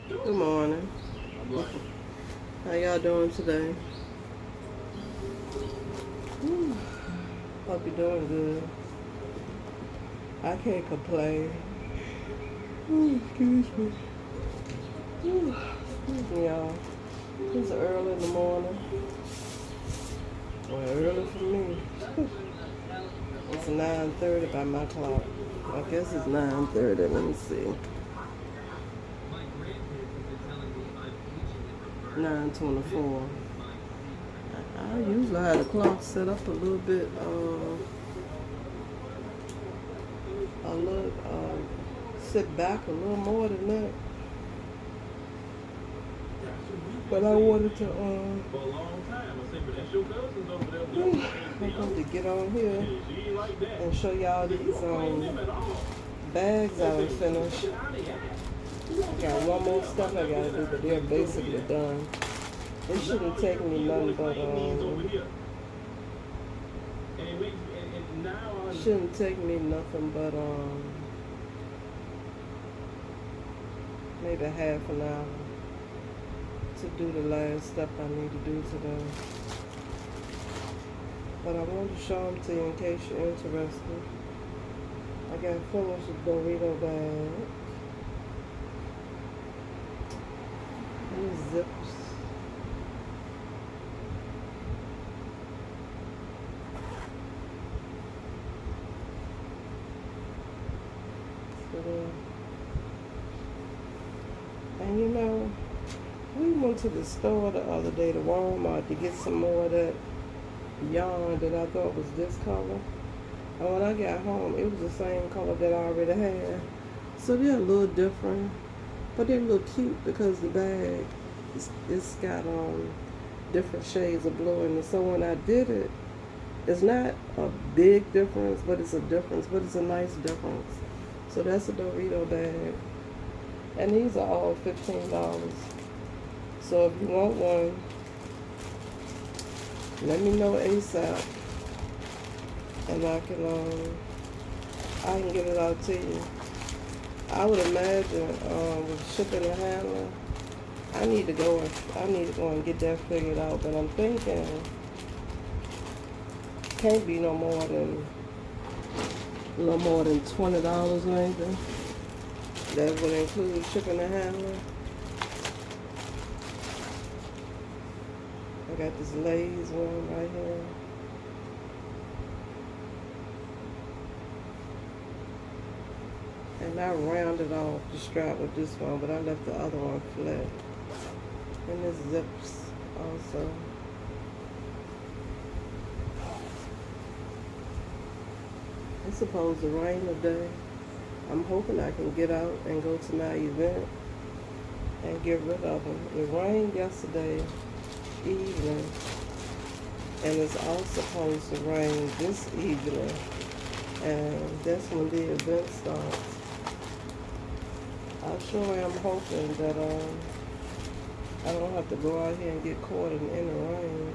Good morning. How y'all doing today? Hope you're doing good. I can't complain. Excuse me. Excuse me, y'all. It's early in the morning. Well, early for me. It's 9:30 by my clock. I guess it's 9:30. Let me see. 9:24. I usually have the clock set up a little bit, sit back a little more than that. But I wanted to, I'm going to get on here and show y'all these bags I done finished. Got one more stuff I gotta do, but they're basically done. It shouldn't take me nothing but shouldn't take me nothing but maybe half an hour to do the last step I need to do today. But I wanted to show them to you in case you're interested. I got finished the Dorito bag. These zips. And you know, we went to the store the other day, to Walmart, to get some more of that yarn that I thought was this color. And when I got home, it was the same color that I already had. So they're a little different, but they're a little cute because the bag, it's got different shades of blue in it. So when I did it, it's not a big difference, but it's a difference, but it's a nice difference. So that's a Dorito bag. And these are all $15. So if you want one, let me know ASAP, and I can get it out to you. I would imagine with shipping and handling, I need to go and get that figured out. But I'm thinking can't be no more than $20 or anything. That would include shipping and handling. I got this Lay's one right here. And I rounded off the strap with this one, but I left the other one flat. And this zips also. It's supposed to rain today. I'm hoping I can get out and go to my event and get rid of them. It rained yesterday evening, and it's all supposed to rain this evening, and that's when the event starts. I sure am hoping that I don't have to go out here and get caught in the rain.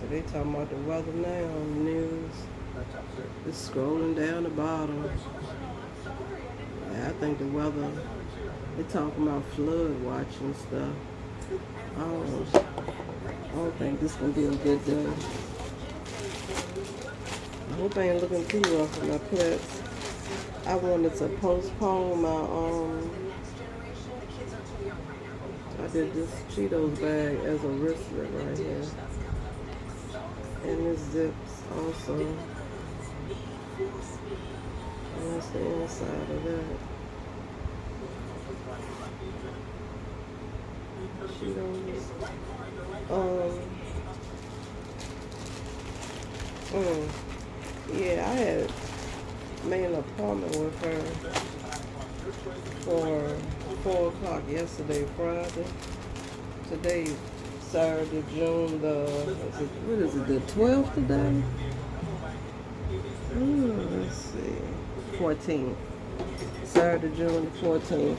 So they talking about the weather now on the news. It's scrolling down the bottom. Yeah, I think the weather, they talking about flood watch and stuff. I don't think this gonna be a good day. I hope I ain't looking too rough for my pets. I wanted to postpone my I did this Cheetos bag as a wristlet right here. And this zips also. And that's the inside of that. Cheetos. Yeah, I had made an appointment with her for 4 o'clock yesterday, Friday. Today, Saturday, June the 12th today? Let's see, 14th. Saturday, June the 14th.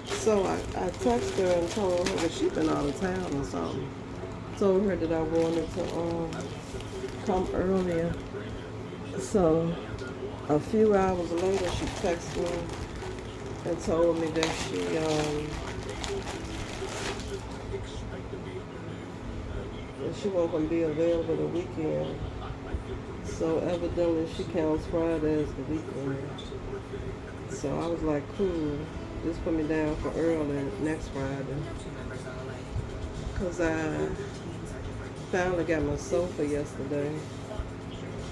So I texted her and told her that she'd been out of town or something. Told her that I wanted to come earlier. So a few hours later, she texted me and told me that she wasn't gonna be available the weekend. So evidently she counts Friday as the weekend. So I was like, cool, just put me down for early next Friday. Cause I finally got my sofa yesterday.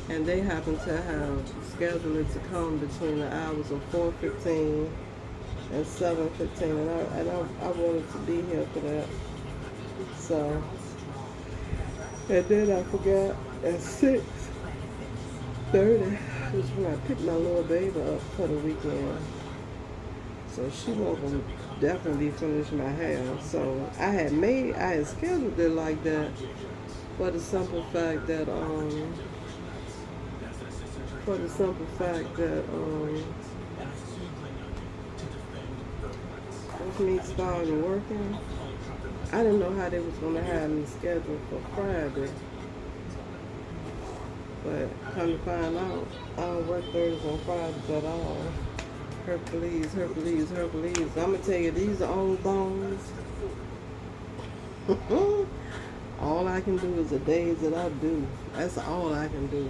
And they happen to have scheduled it to come between the hours of 4:15 and 7:15, and I wanted to be here for that. So, and then I forgot at 6:30 was when I picked my little baby up for the weekend. So she wasn't definitely finished my hair. So I had scheduled it like that for the simple fact that with me starting working, I didn't know how they was gonna have me scheduled for Friday. But come to find out, I don't work Thursdays and Fridays at all. Hercules. I'm gonna tell you, these are old bones. All I can do is the days that I do. That's all I can do.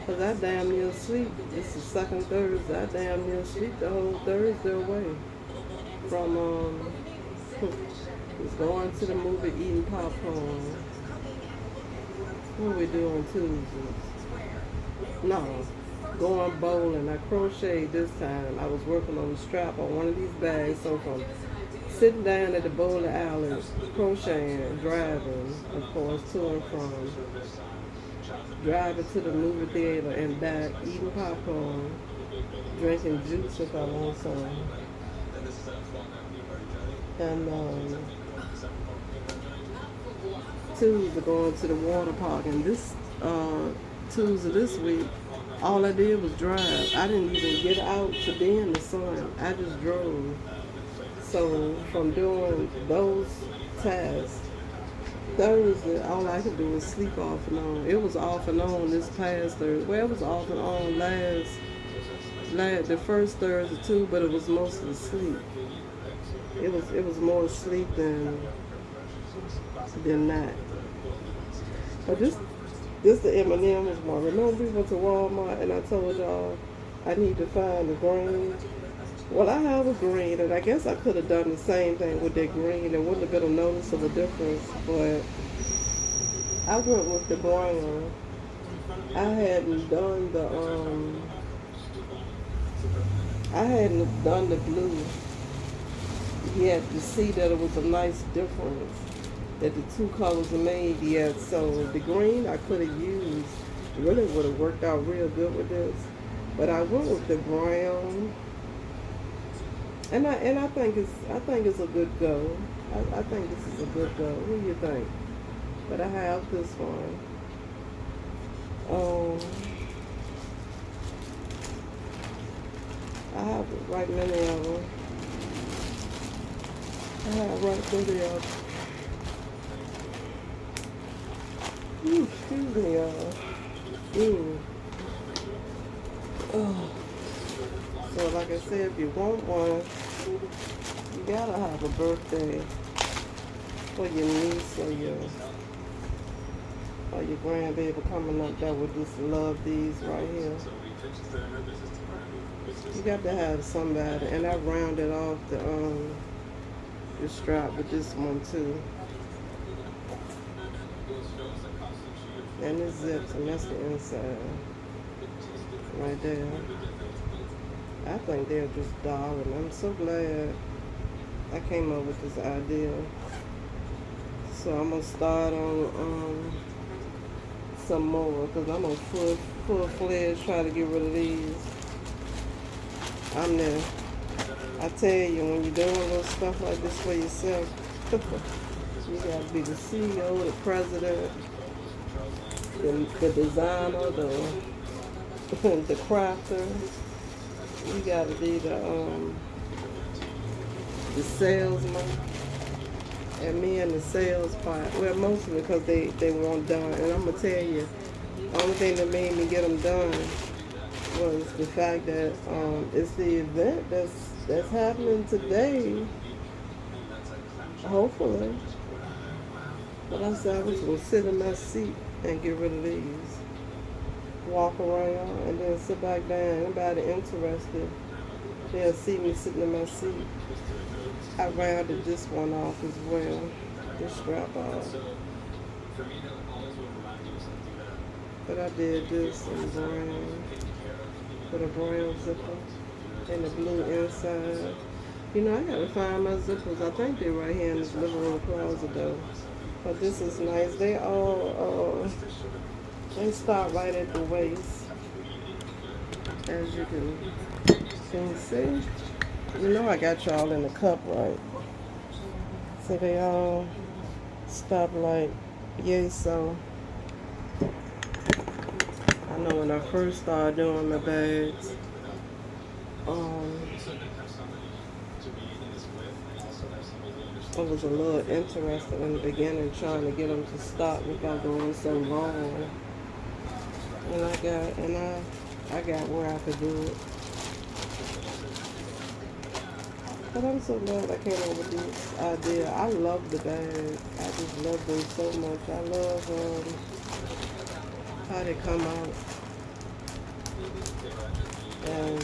Cause I damn near sleep. It's the second Thursday. I damn near sleep the whole Thursday away from just going to the movie, eating popcorn. What we do on Tuesdays? No, going bowling. I crocheted this time. I was working on the strap on one of these bags. So from sitting down at the bowling alley, crocheting, driving, of course, to and from, driving to the movie theater and back, eating popcorn, drinking juice if I want some, and Tuesday going to the water park. And this Tuesday this week, all I did was drive. I didn't even get out to be in the sun. I just drove. So from doing those tasks, Thursday, all I could do was sleep off and on. It was off and on this past Thursday. Well, it was off and on the first Thursday too, but it was mostly sleep. It was more sleep than that. But this the M&M's one. Remember we went to Walmart and I told y'all I need to find the green. Well, I have a green, and I guess I could have done the same thing with that green. There wouldn't have been a noticeable difference, but I went with the brown. I hadn't done the blue yet to see that it was a nice difference, that the two colors are made yet. So the green I could have used really would have worked out real good with this, but I went with the brown. And I think it's a good go. I think this is a good go. What do you think? But I have this one. I have right many of them. I have right many of them. Ooh, excuse me, y'all. Oh. So like I said, if you want one, you gotta have a birthday for your niece or your grandbaby coming up that would just love these right here. You got to have somebody, and I rounded off the strap with this one too. And it zips, and that's the inside right there. I think they're just darling. I'm so glad I came up with this idea. So I'm gonna start on some more, because I'm gonna full-fledged try to get rid of these. I'm there. I tell you, when you're doing little stuff like this for yourself, you gotta be the CEO, the president, the designer, the crafter. You gotta be the salesman, and me and the sales part. Well, mostly because they weren't done. And I'm gonna tell you, the only thing that made me get them done was the fact that it's the event that's that's happening today, hopefully. But I said I was going to sit in my seat and get rid of these. Walk around and then sit back down. Anybody interested, they'll see me sitting in my seat. I rounded this one off as well. This strap off. But I did this in brown. With a brown zipper. And the blue inside. You know, I gotta find my zippers. I think they're right here in this living room closet though. But this is nice. They all, they stop right at the waist. As you can see. You know I got y'all in the cup, right? So they all stop like, yay, so. I know when I first started doing my bags, I was a little interested in the beginning trying to get them to stop without going so long. And I got where I could do it. But I'm so glad I came up with this idea. I love the bag. I just love them so much. I love how they come out. And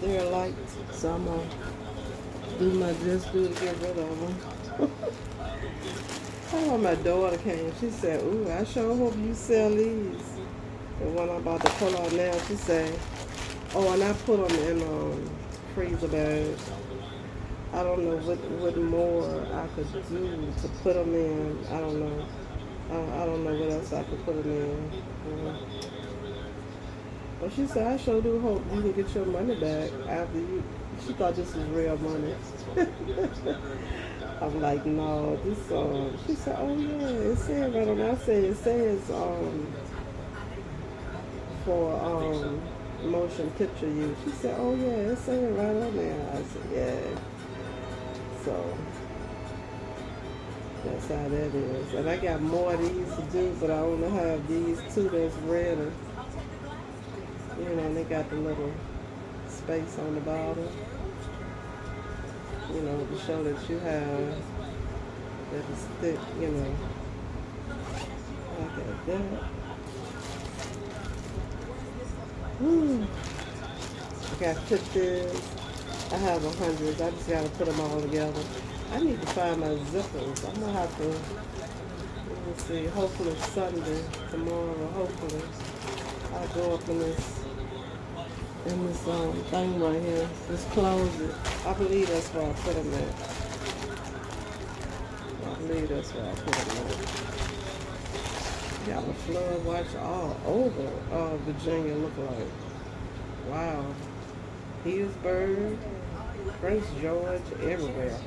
they're light, so I'm going to do my just do to get rid of them. Oh, my daughter came. She said, ooh, I sure hope you sell these. The one I'm about to pull out now, she said, oh, and I put them in freezer bags. I don't know what more I could do to put them in. I don't know. I don't know what else I could put them in. But she said, I sure do hope you can get your money back after you. She thought this was real money. I'm like, no, this she said, oh yeah, it said right on. I said it says for motion picture use. She said, oh yeah, it said right on there. I said, yeah. So that's how that is. And I got more of these to do, but I only have these two that's ready. You know, and they got the little space on the bottom. You know, to show that you have that is thick, you know. Like that. I got 50s. I have 100s. I just gotta put them all together. I need to find my zippers. I'm gonna have to, let me see, hopefully Sunday, tomorrow, hopefully. I'll go up in this thing right here, this closet. I believe that's where I put them at. I believe that's where I put them at. Got a flood watch all over Virginia, look like. Wow. Hillsburg, Prince George, everywhere.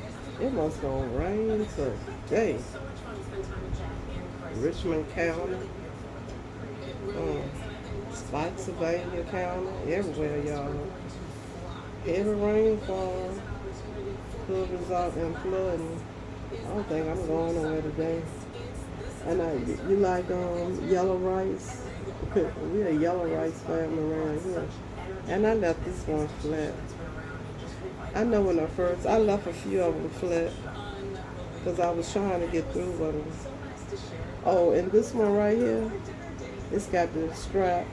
It must go rain today. Richmond County. Spotsylvania County, everywhere, y'all. Heavy rainfall could result in flooding. I don't think I'm going nowhere today. And you like yellow rice? We're a yellow rice family around here. And I left this one flat. I know when I left a few of them flat because I was trying to get through with them. Oh, and this one right here, it's got the strap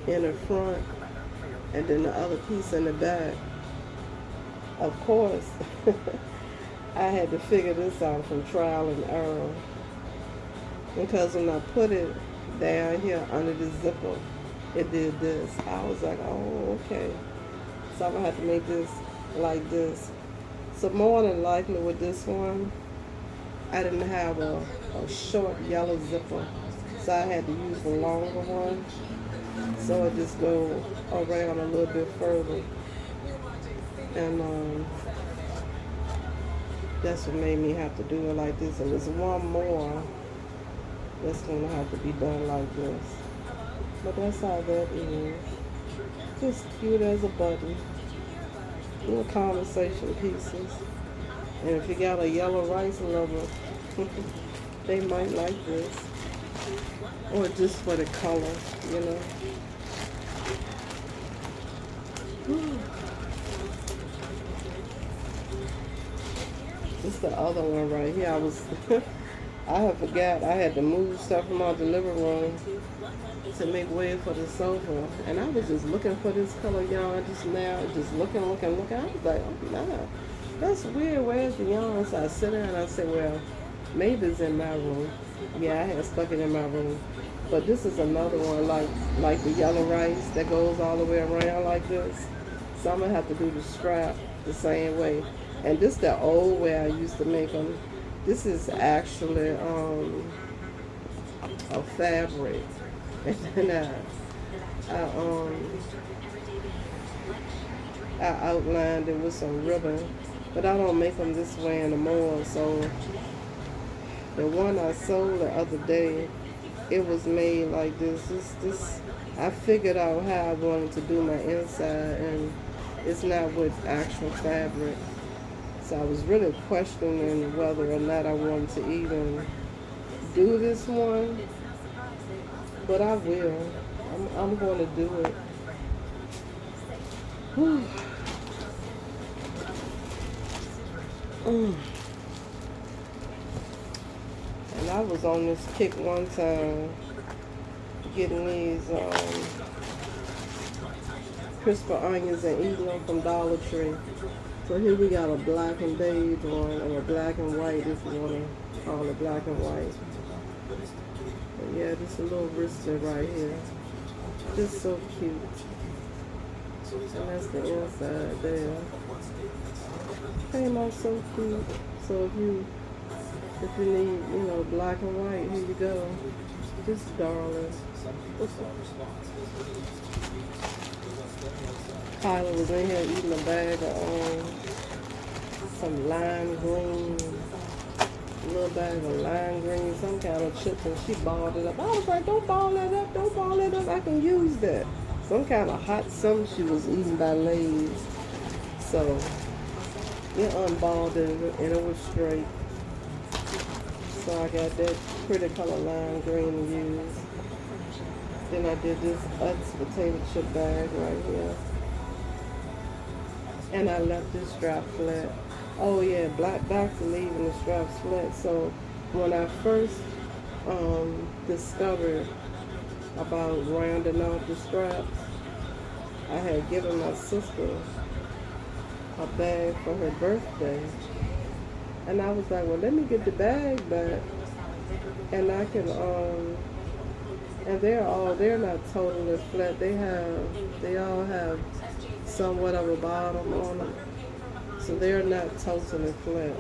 in the front and then the other piece in the back. Of course, I had to figure this out from trial and error, because when I put it down here under the zipper, it did this. I was like, oh, okay. So I'm gonna have to make this like this. So more than likely with this one, I didn't have a short yellow zipper, so I had to use the longer one. So it just go around a little bit further. And that's what made me have to do it like this. And there's one more that's gonna have to be done like this. But that's how that is. Just cute as a button. Little conversation pieces. And if you got a yellow rice lover, they might like this. Or just for the color, you know. This is the other one right here. I had forgot I had to move stuff from out the living room to make way for the sofa. And I was just looking for this color yarn just now, just looking. I was like, oh no, that's weird. Where's the yarn? So I sit there and I say, well, maybe it's in my room. Yeah, I had stuck it in my room. But this is another one like the yellow rice that goes all the way around like this. So I'm gonna have to do the strap the same way. And this is the old way I used to make them. This is actually a fabric. And then I outlined it with some ribbon, but I don't make them this way anymore. So the one I sold the other day, it was made like this. This I figured out how I wanted to do my inside, and it's not with actual fabric. So I was really questioning whether or not I wanted to even do this one, but I will. I'm going to do it. Whew. And I was on this kick one time, getting these crispy onions and eating them from Dollar Tree. So here we got a black and beige one, or a black and white if you want to call it black and white. But yeah, this is a little wristlet right here. Just so cute. And that's the inside there. Came out so cute. So if you need, black and white, here you go. Just darling. Kyla was in here eating a bag of some lime green, a little bag of lime green, some kind of chips, and she balled it up. I was like, don't ball that up, I can use that. Some kind of hot something she was eating by Lay's. So, it unballed it, and it was straight. So I got that pretty color lime green to use. Then I did this Utz potato chip bag right here. And I left this strap flat. Oh yeah, black back to leaving the straps flat. So when I first discovered about rounding off the straps, I had given my sister a bag for her birthday. And I was like, well, let me get the bag back. And I can, and they're not totally flat. They all have somewhat of a bottom on them. So they're not totally flat.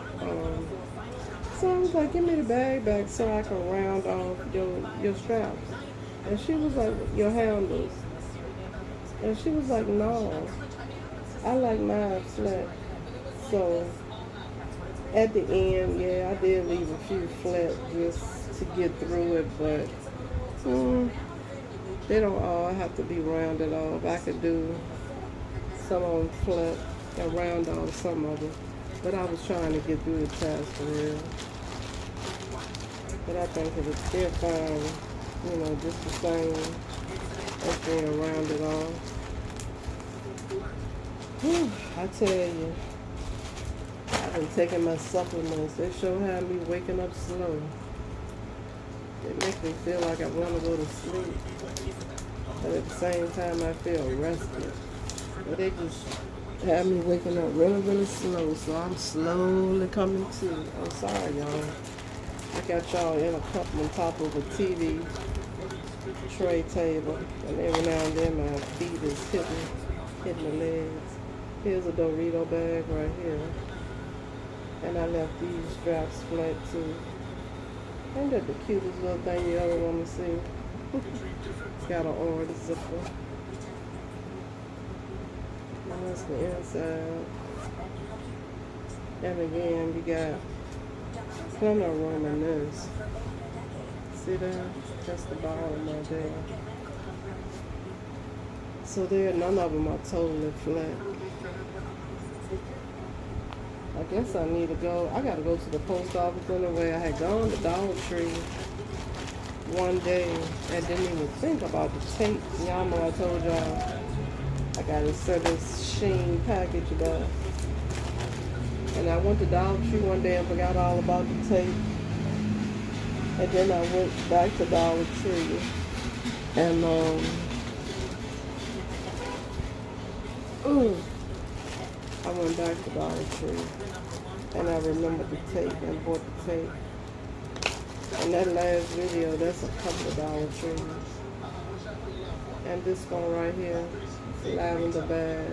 So I was like, give me the bag back so I can round off your straps. And she was like, your handles. And she was like, no, I like mine flat. So at the end, yeah, I did leave a few flat just to get through it, but they don't all have to be rounded off. I could do some of them flat and round off some of them, but I was trying to get through the task for real. But I think it was still fine, just the same as being rounded off. Whew, I tell you, I've been taking my supplements. They sure have me waking up slow. It makes me feel like I want to go to sleep, but at the same time I feel rested. But they just have me waking up really, really slow, so I'm slowly coming to. I'm sorry, y'all. I got y'all in a cup on top of a TV tray table, and every now and then my feet is hitting the legs. Here's a Dorito bag right here. And I left these straps flat too. Ain't that the cutest little thing you ever want to see? It's got an orange zipper. And that's the inside. And again, you got plenty of room in this. See that? That's the bottom right there. So none of them are totally flat. I guess I need to go. I got to go to the post office anyway. I had gone to Dollar Tree one day and didn't even think about the tape. Y'all know I told y'all I got a certain Sheen package back. And I went to Dollar Tree one day and forgot all about the tape. And then I went back to Dollar Tree and I went back to Dollar Tree and I remembered the tape and bought the tape. And that last video, that's a couple of Dollar Trees. And this one right here, lavender bag,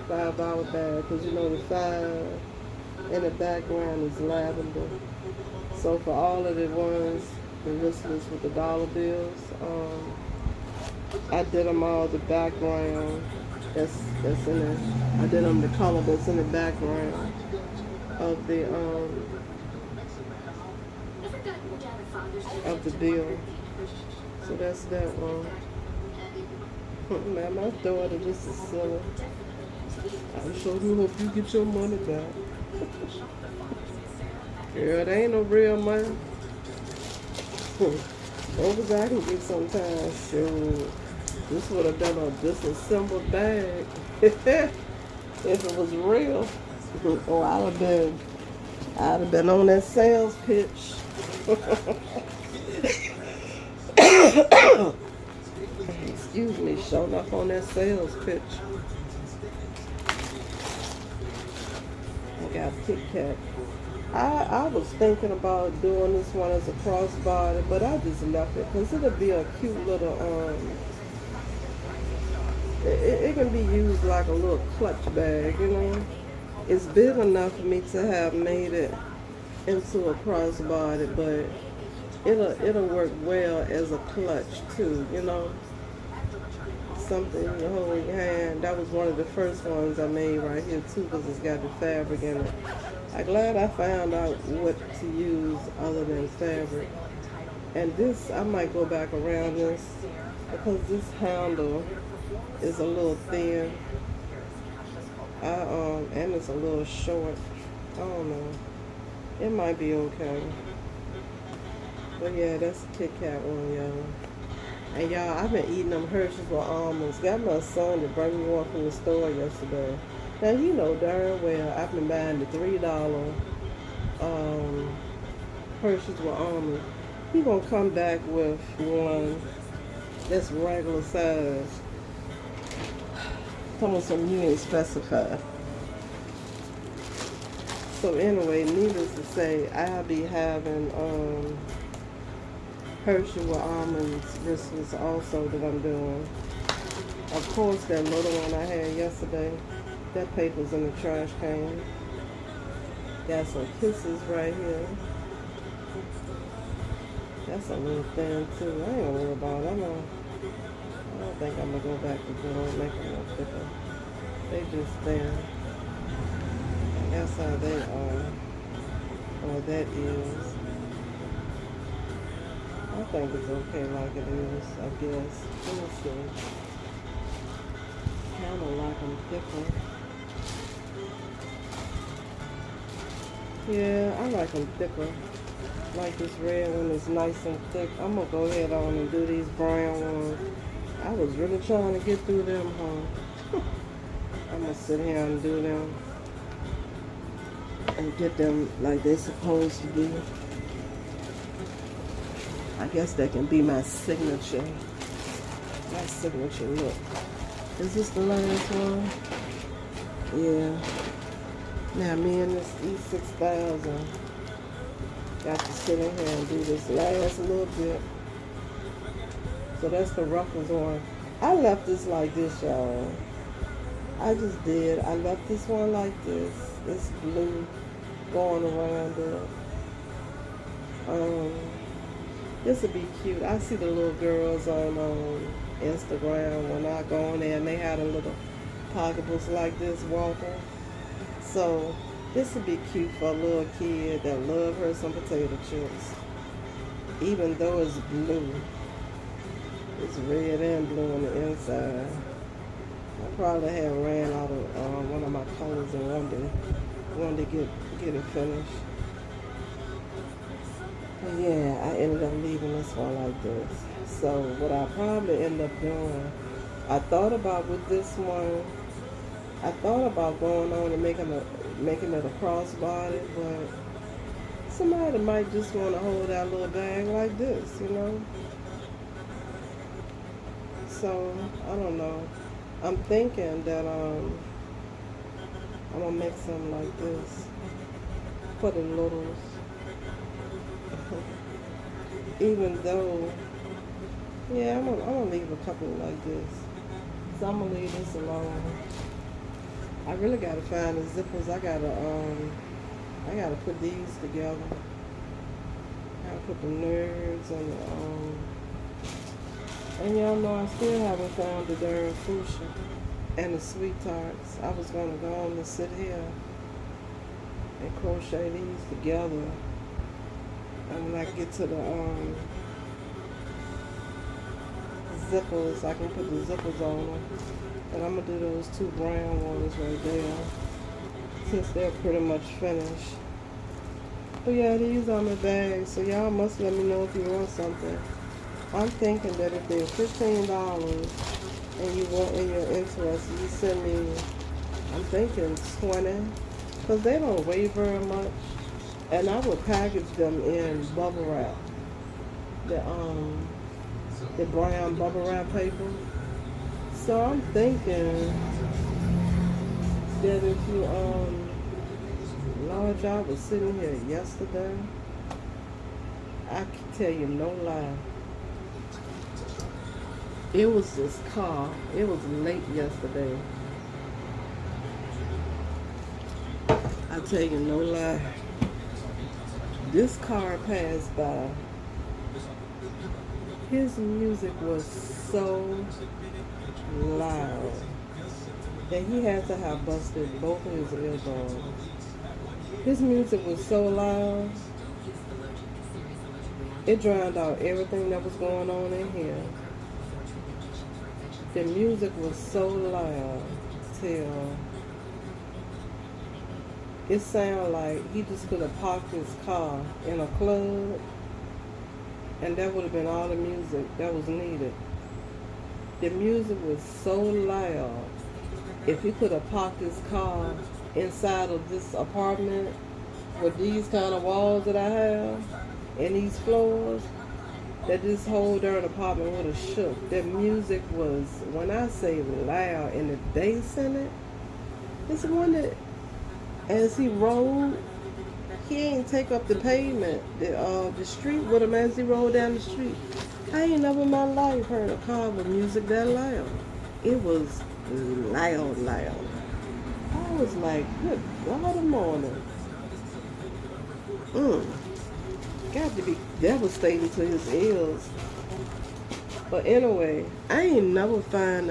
$5 bag, because you know the 5 in the background is lavender. So for all of the ones, the wristlets with the dollar bills, I did them all the background that's in it. I did them the color that's in the background of the bill. So that's that one. Man, my daughter, this is silly. I sure do hope you get your money back. Girl, that ain't no real money. Over as I can get sometimes. Sure. This would have done a disassembled bag. If it was real. Oh, I'd have been on that sales pitch. Excuse me, showing up on that sales pitch. I got Kit Kat. I was thinking about doing this one as a crossbody, but I just left it because it'll be a cute little it can be used like a little clutch bag, you know. It's big enough for me to have made it into a crossbody, but it'll work well as a clutch too, you know. Something you hold in your hand. That was one of the first ones I made right here too, because it's got the fabric in it. I'm glad I found out what to use other than fabric. And this, I might go back around this because this handle is a little thin. And it's a little short. I don't know. It might be okay. But yeah, that's a Kit Kat one, y'all. And y'all, I've been eating them Hershey's with almonds. Got my son to bring me one from the store yesterday. Now, he know darn well I've been buying the $3 Hershey's with almonds. He gonna come back with one that's regular size. Come on, some you ain't specified. So anyway, needless to say, I'll be having Hershey with almonds wristlets also that I'm doing. Of course, that little one I had yesterday, that paper's in the trash can. Got some kisses right here. That's a little thin too. I ain't gonna worry about it. I don't think I'm gonna go back to doing making them thicker. They just thin. That's how they are. Or that is. I think it's okay like it is, I guess. Let me see. Kind of like them thicker. Yeah, I like them thicker. Like this red one is nice and thick. I'm going to go ahead on and do these brown ones. I was really trying to get through them, huh? I'm going to sit here and do them. And get them like they're supposed to be. I guess that can be my signature. My signature look. Is this the last one? Yeah. Now me and this E6000 got to sit in here and do this last little bit. So that's the ruffles on. I left this like this, y'all. I just did. I left this one like this. This blue going around it. This would be cute. I see the little girls on Instagram when I go on there and they had a little pocketbooks like this walking. So this would be cute for a little kid that love her some potato chips. Even though it's blue. It's red and blue on the inside. I probably have ran out of one of my colors and wanted to get it finished. But yeah, I ended up leaving this one like this. So what I probably end up doing I thought about with this one, I thought about going on and making it a crossbody, but somebody might just want to hold that little bag like this, you know. So I don't know. I'm thinking that I'm gonna make something like this for the littles. Even though, yeah, I'm gonna leave a couple like this. So I'm gonna leave this alone. I really gotta find the zippers. I gotta put these together. I gotta put the nerds and y'all know I still haven't found the darn fuchsia and the sweet tarts. I was gonna go on and sit here and crochet these together. And when I get to the zippers, I can put the zippers on them. And I'm gonna do those two brown ones right there, since they're pretty much finished. But yeah, these are my bags, so y'all must let me know if you want something. I'm thinking that if they're $15 and you're interested, you send me, I'm thinking 20, because they don't weigh very much. And I would package them in bubble wrap, the brown bubble wrap paper. So I'm thinking that if you Lord, y'all was sitting here yesterday, I can tell you no lie. It was this car. It was late yesterday. I tell you no lie. This car passed by. His music was so loud that he had to have busted both of his earbuds. His music was so loud, it drowned out everything that was going on in here. The music was so loud till it sounded like he just could have parked his car in a club and that would have been all the music that was needed. The music was so loud. If he could have parked his car inside of this apartment with these kind of walls that I have and these floors, that this whole darn apartment would have shook. The music was, when I say loud, and the bass in it, it's one that, as he rode, he ain't take up the pavement, the street with him as he rode down the street. I ain't never in my life heard a car with music that loud. It was loud, loud. I was like, good God of morning. Got to be devastating to his ears. But anyway, I ain't never find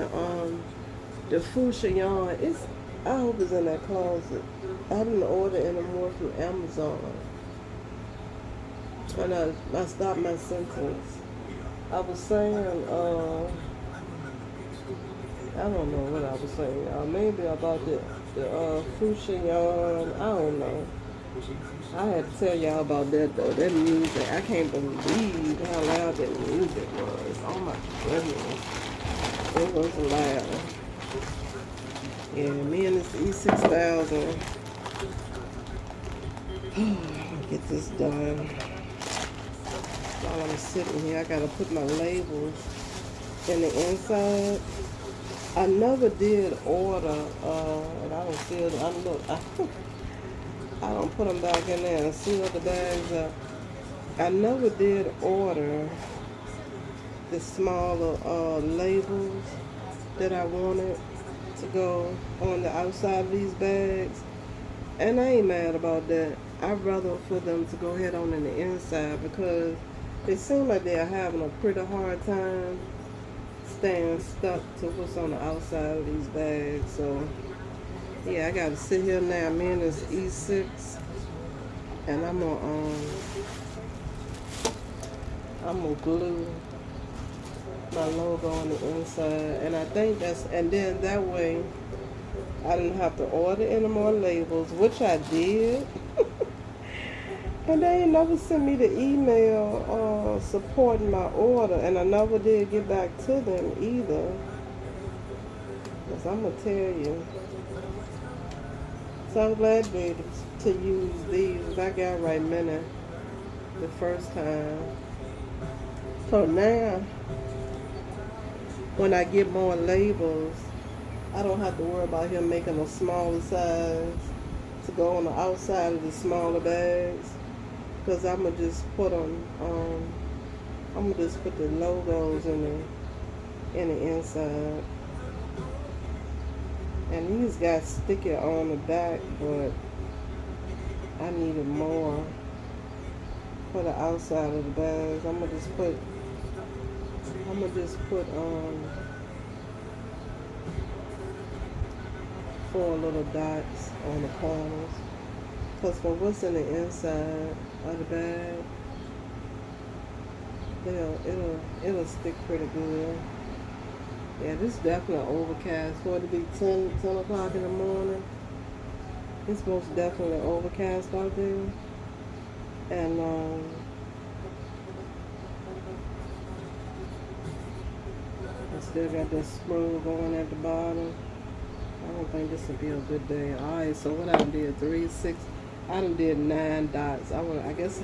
the fuchsia yarn. I hope it's in that closet. I didn't order anymore through Amazon. And I stopped my sentence. I was saying, I don't know what I was saying. Maybe about the fuchsia yarn. I don't know. I had to tell y'all about that though. That music, I can't believe how loud that music was. Oh my goodness. It was loud. Yeah, me and this E6000. Get this done. While I'm sitting here, I gotta put my labels in the inside. I never did order, and I don't feel, I don't put them back in there and seal the bags up. I never did order the smaller labels that I wanted to go on the outside of these bags. And I ain't mad about that. I'd rather for them to go ahead on in the inside because it seems like they're having a pretty hard time staying stuck to what's on the outside of these bags. So yeah, I gotta sit here now. Me and this E6, and I'm gonna glue my logo on the inside, and I think and then that way I didn't have to order any more labels, which I did. And they ain't never sent me the email supporting my order, and I never did get back to them either. Cause I'm gonna tell you. So I'm glad to use these. I got right minute the first time. So now, when I get more labels, I don't have to worry about him making a smaller size to go on the outside of the smaller bags. Cause I'm gonna just put them. I'm gonna just put the logos in the inside. And these got sticker on the back, but I needed more for the outside of the bags. I'm gonna just put 4 little dots on the corners. Cause for what's in the inside of the bag, it'll stick pretty good. Yeah, this is definitely overcast. For it to be 10 o'clock in the morning, it's most definitely overcast out there. And I still got this scroll going at the bottom. I don't think this will be a good day. Alright, so what I did, 3, 6, I done did 9 dots. I guess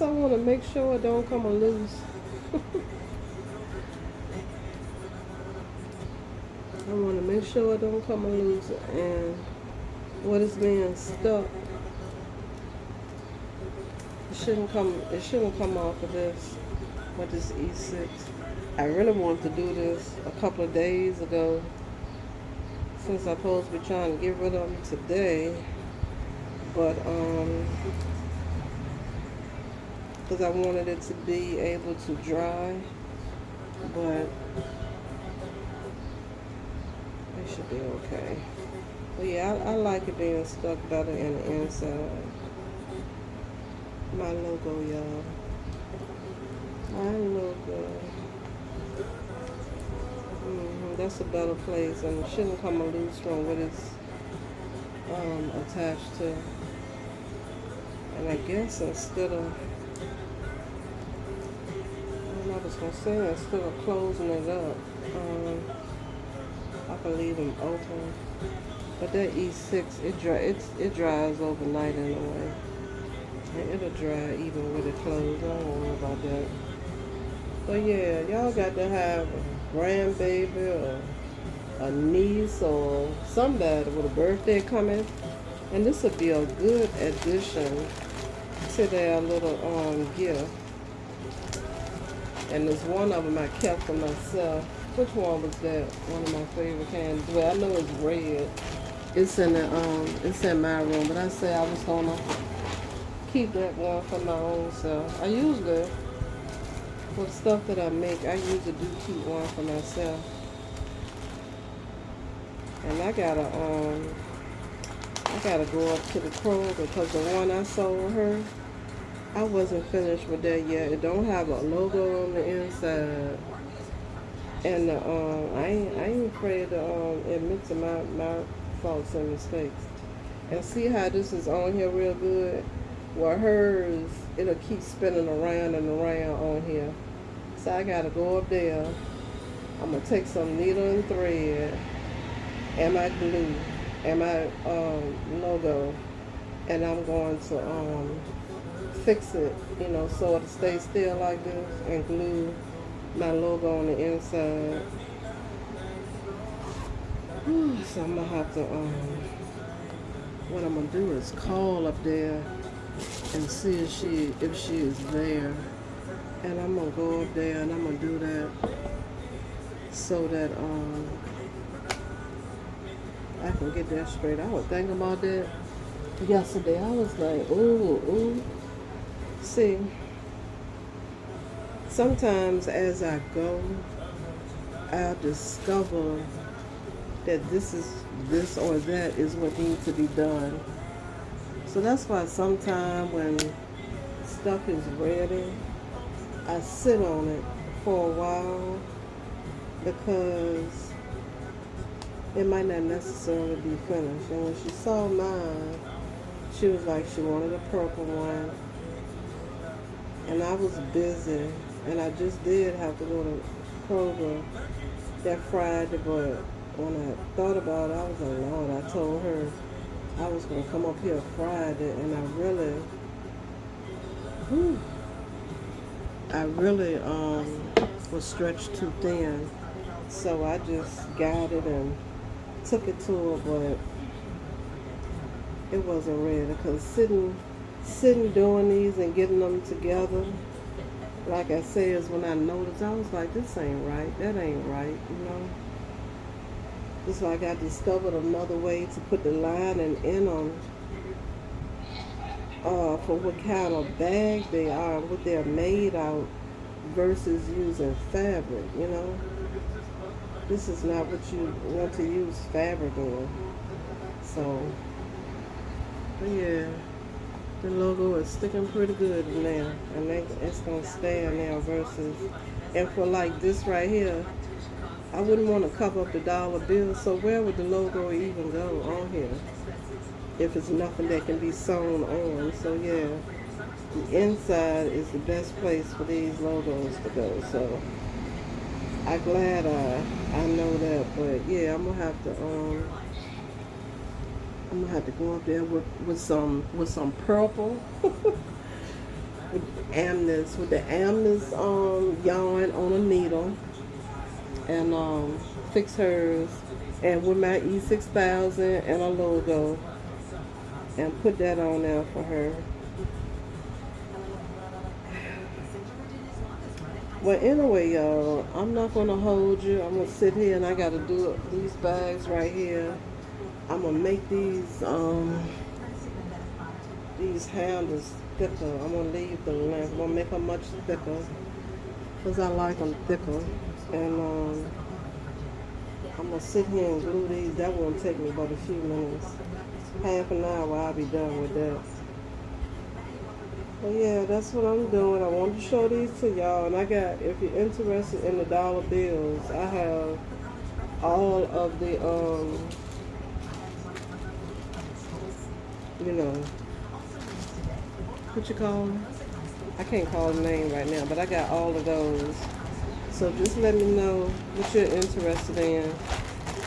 I want to make sure it don't come loose. I want to make sure it don't come loose, and what is being stuck, it shouldn't come off of this with this E6. I really wanted to do this a couple of days ago, since I'm supposed to be trying to get rid of them today, but because I wanted it to be able to dry, but it should be okay. But yeah, I like it being stuck better in the inside. My logo, y'all. My logo. That's a better place, and it shouldn't come loose from what it's attached to. And I guess instead of, I was gonna say, instead of closing it up, I can leave them open. But that E6, it dries overnight anyway. And it'll dry even with it closed. I don't worry about that. But yeah, y'all got to have a grandbaby or a niece or somebody with a birthday coming. And this would be a good addition to their little gift. And there's one of them I kept for myself. Which one was that? One of my favorite candies. Well, I know it's red. It's in my room, but I said I was gonna keep that one for my own self. I usually, with stuff that I make, I usually do keep one for myself. And I gotta go up to the Kroger, because the one I sold her, I wasn't finished with that yet. It don't have a logo on the inside. And I ain't afraid to admit to my faults and mistakes. And see how this is on here real good? Well, hers, it'll keep spinning around and around on here. So I gotta go up there. I'm gonna take some needle and thread and my glue and my logo, and I'm going to fix it, so it'll stay still like this, and glue my logo on the inside. So I'm gonna have to what I'm gonna do is call up there and see if she is there, and I'm gonna go up there and I'm gonna do that so that I can get that straight. I was thinking about that yesterday. I was like, ooh. See, sometimes as I go, I'll discover that this or that is what needs to be done. So that's why sometimes when stuff is ready, I sit on it for a while, because it might not necessarily be finished. And when she saw mine, she was like, she wanted a purple one. And I was busy, and I just did have to go to Kroger that Friday, but when I thought about it, I was like, Lord, I told her I was going to come up here Friday, and whew, I really was stretched too thin. So I just got it and took it to her, but it wasn't ready because sitting doing these and getting them together, like I said, is when I noticed, I was like, this ain't right, that ain't right, you know. Just like I discovered another way to put the lining in them for what kind of bag they are, what they're made out versus using fabric, you know. This is not what you want to use fabric in. So, but yeah, the logo is sticking pretty good in there, and it's gonna stay in there versus, and for like this right here, I wouldn't want to cover up the dollar bill, so where would the logo even go on here if it's nothing that can be sewn on? So yeah, the inside is the best place for these logos to go. So I'm glad I know that, but yeah, I'm gonna have to go up there with some purple with the amnest yarn on a needle, and fix hers, and with my E6000 and a logo, and put that on there for her. Well, anyway, y'all, I'm not going to hold you. I'm going to sit here, and I got to do these bags right here. I'm going to make these handles thicker. I'm going to leave the length. I'm going to make them much thicker because I like them thicker. And I'm going to sit here and glue these. That won't take me but a few minutes. Half an hour, I'll be done with that. But yeah, that's what I'm doing. I wanted to show these to y'all. And I got, if you're interested in the dollar bills, I have all of the, you know, what you call them? I can't call the name right now, but I got all of those. So just let me know what you're interested in.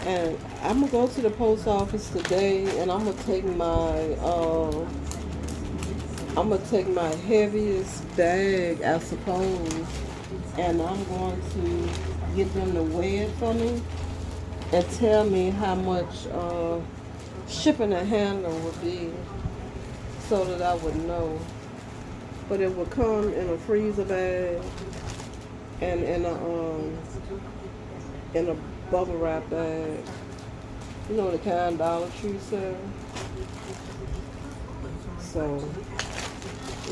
And I'm going to go to the post office today, and I'm going to take my heaviest bag, I suppose, and I'm going to get them to weigh it for me and tell me how much shipping and handling would be, so that I would know. But it would come in a freezer bag and in a bubble wrap bag. You know, the kind Dollar Tree sells. So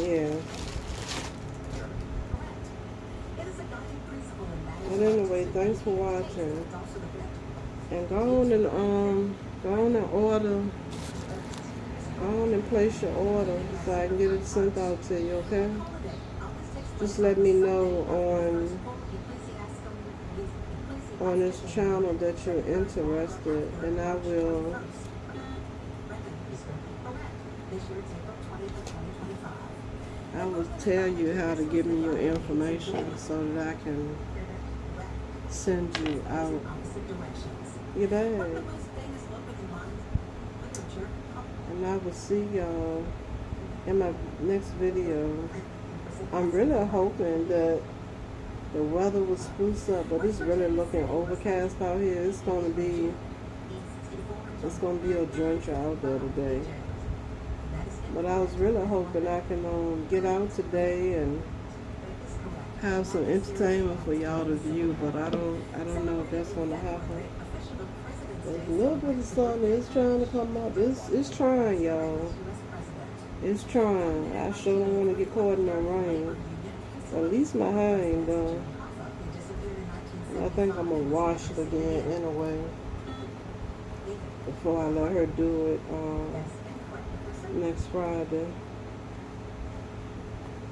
yeah. But anyway, thanks for watching. And go on and place your order so I can get it sent out to you, okay? Just let me know on this channel that you're interested, and I will tell you how to give me your information so that I can send you out your bag. And I will see y'all in my next video. I'm really hoping that the weather will spruce up, but it's really looking overcast out here. It's gonna be a drencher out there today. But I was really hoping I can get out today and have some entertainment for y'all to view, but I don't know if that's gonna happen. There's a little bit of sun is trying to come up. It's trying, y'all. It's trying. I sure don't want to get caught in the rain. At least my hair ain't done. I think I'm gonna wash it again anyway before I let her do it next Friday.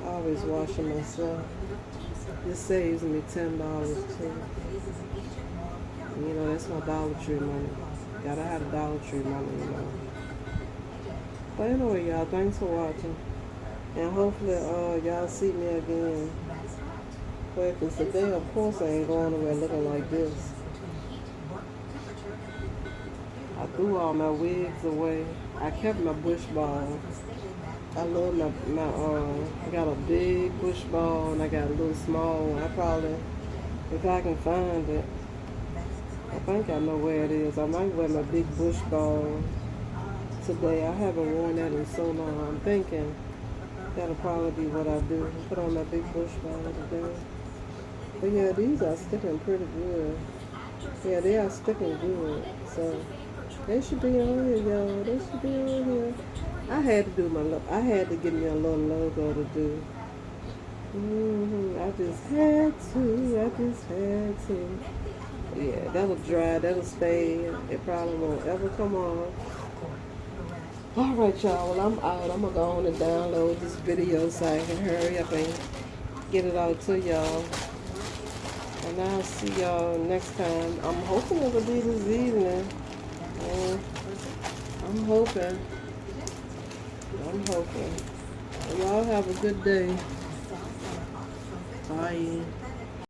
I always wash it myself. This saves me $10 too. You know, that's my Dollar Tree money. Gotta have the Dollar Tree money, you know. But anyway, y'all, thanks for watching. And hopefully y'all see me again. But if it's a day, of course I ain't going nowhere looking like this. threw all my wigs away. I kept my bush ball. I love I got a big bush ball and I got a little small one. I probably, if I can find it, I think I know where it is. I might wear my big bush ball today. I haven't worn that in so long. I'm thinking that'll probably be what I do. Put on my big bush ball today. But yeah, these are sticking pretty good. Yeah, they are sticking good. So they should be on here, y'all. They should be on here. I had to do I had to get me a little logo to do. I just had to. Yeah, that'll dry, that'll stay. It probably won't ever come on. Alright, y'all. Well, I'm out. I'm going to go on and download this video so I can hurry up and get it out to y'all. And I'll see y'all next time. I'm hoping it'll be this evening. I'm hoping. Well, y'all have a good day. Bye.